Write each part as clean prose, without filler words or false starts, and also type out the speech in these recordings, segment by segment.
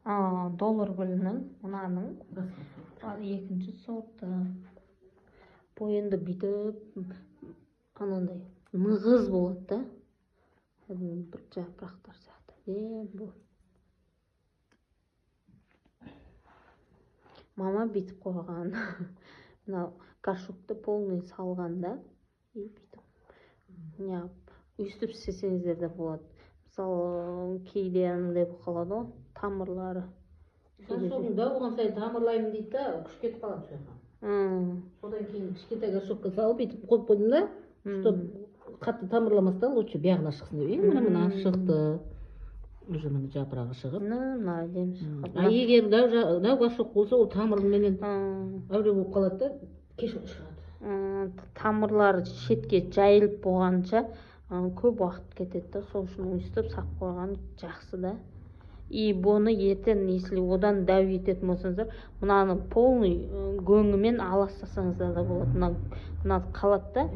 доллар гүлінің мынаның екінші сорты. Бұл енді бүйтіп анандай нығыз болады да. Бір жапырақтар сияқты. Бұл мама бүйтіп қойған. Мынау горшокты полный салғанда бүйтіп өйстіп істесеңіздер де болады. Мысалы, кейде андай болып қалады ғой, тамырлары. Горшогыңда оған сайын тамырлаймын дейді да, күш кетіп қалады сояққа. Содан кейін кішкентай горшокқа салып бүйтіп қойып қойдым да, чтоб қатты тамырламастан лучше бияғына шықсын деп. Мына шықты. Уже міне жапырағы шығып. Молодец. Егер дәу горшок болса, ол тамырменен әуре болып қалады да, кеш шығады. Тамырлары шетке жайылып болғанша көп уақыт кетеді да, сол үшін өйстіп сап қойған жақсы да. И бұны ертең, если одан дәу ететін болсаңыздар, мынаны полный гөңімен аластасаңыздар да болады. Мына қалады да,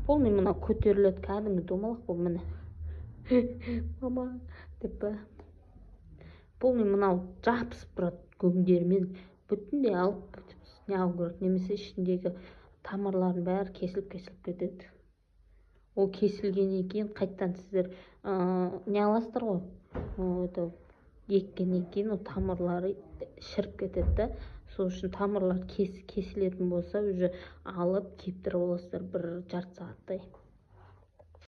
полный мына көтеріледі, кәдімгі домалақ бұл міне. Мама деп па. Полный мынау жабысып тұрады гөңдермен, бүтіндей алып неғу керек, немесе ішіндегі тамырлардың бәрі кесіліп кетеді. Ол кесілгеннен кейін қайттан сіздер не аласыздар ғой, еккеннен кейін ол тамырлары шіріп кетеді да. Сол үшін тамырлар кесілетін болса, уже алып кептіріп аласыздар бір жарты сағаттай.